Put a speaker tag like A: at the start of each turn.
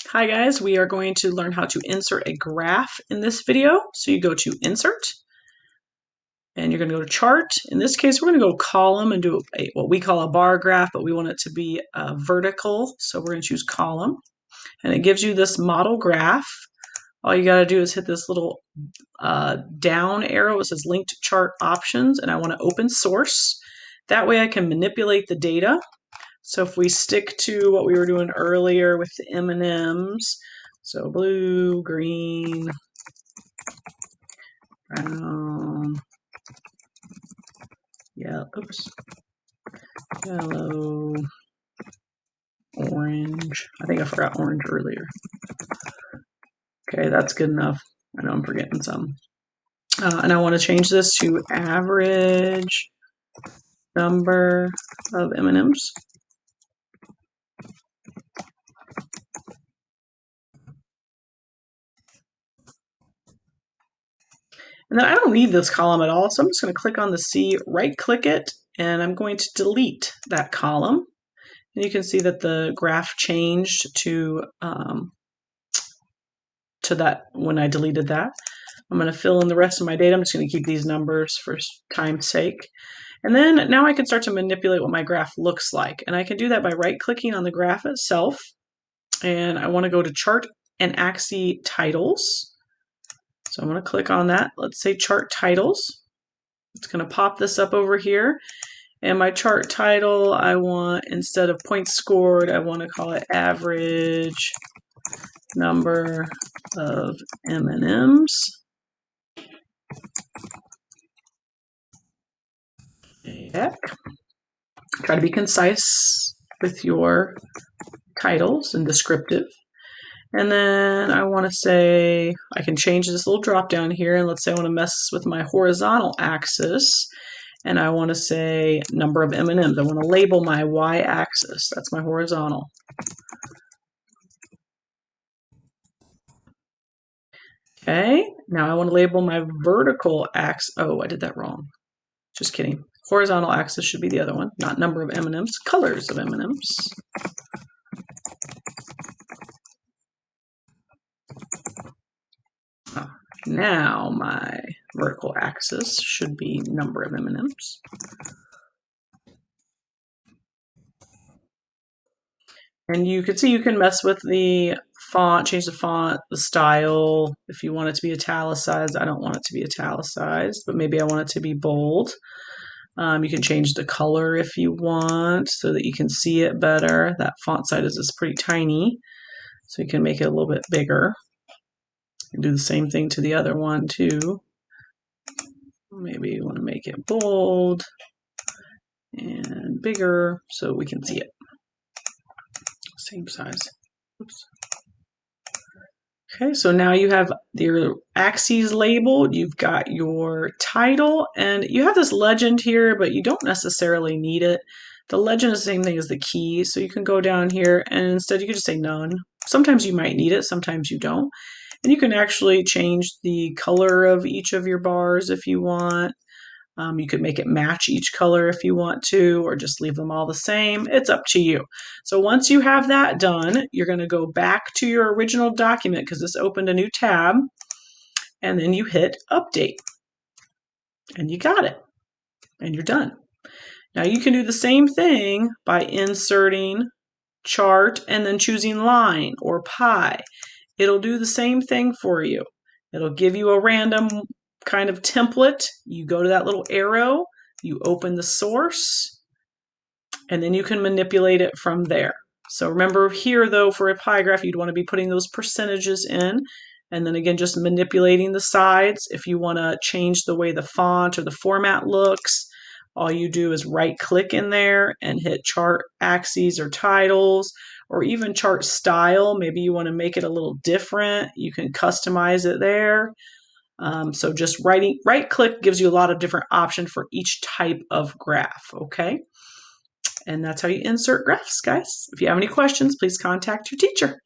A: Hi guys, we are going to learn how to insert a graph in this video. So you go to Insert, and you're going to go to Chart. In this case, we're going to go Column and do what we call a bar graph, but we want it to be vertical. So we're going to choose Column, and it gives you this model graph. All you got to do is hit this little down arrow. It says Linked Chart Options, and I want to open source. That way I can manipulate the data. So if we stick to what we were doing earlier with the M&Ms, so blue, green, brown, yellow, orange. I think I forgot orange earlier. Okay, that's good enough. I know I'm forgetting some. And I want to change this to average number of M&Ms. And then I don't need this column at all, so I'm just going to click on the C, right-click it, and I'm going to delete that column. And you can see that the graph changed to that when I deleted that. I'm going to fill in the rest of my data. I'm just going to keep these numbers for time's sake. And then now I can start to manipulate what my graph looks like. And I can do that by right-clicking on the graph itself. And I want to go to Chart and Axis Titles. So I'm going to click on that. Let's say Chart Titles. It's going to pop this up over here. And my chart title, I want, instead of points scored, I want to call it average number of M&Ms. Heck. Try to be concise with your titles and descriptive. And then I want to say, I can change this little drop down here, and let's say I want to mess with my horizontal axis, and I want to say number of M&Ms. I want to label my y-axis. That's my horizontal. Okay, now I want to label my vertical axis. Oh, I did that wrong. Just kidding. Horizontal axis should be the other one, not number of M&Ms, colors of M&Ms. Now my vertical axis should be number of M&Ms. And you can see you can mess with the font, change the font, the style. If you want it to be italicized, I don't want it to be italicized, but maybe I want it to be bold. You can change the color if you want so that you can see it better. That font size is pretty tiny, so you can make it a little bit bigger. You can do the same thing to the other one too. Maybe you want to make it bold and bigger so we can see it. Same size. Oops. Okay, so now you have your axes labeled, you've got your title, and you have this legend here, but you don't necessarily need it. The legend is the same thing as the key, so you can go down here and instead you can just say none. Sometimes you might need it, sometimes you don't. And you can actually change the color of each of your bars if you want. You could make it match each color if you want to, or just leave them all the same. It's up to you. So once you have that done, you're going to go back to your original document because this opened a new tab, and then you hit Update. And you got it. And you're done. Now you can do the same thing by inserting chart and then choosing line or pie. It'll do the same thing for you. It'll give you a random kind of template. You go to that little arrow, you open the source, and then you can manipulate it from there. So remember here though, for a pie graph, you'd want to be putting those percentages in, and then again, just manipulating the sides. If you want to change the way the font or the format looks, all you do is right click in there and hit chart axes or titles, or even chart style. Maybe you want to make it a little different. You can customize it there. So just right click gives you a lot of different options for each type of graph, okay? And that's how you insert graphs, guys. If you have any questions, please contact your teacher.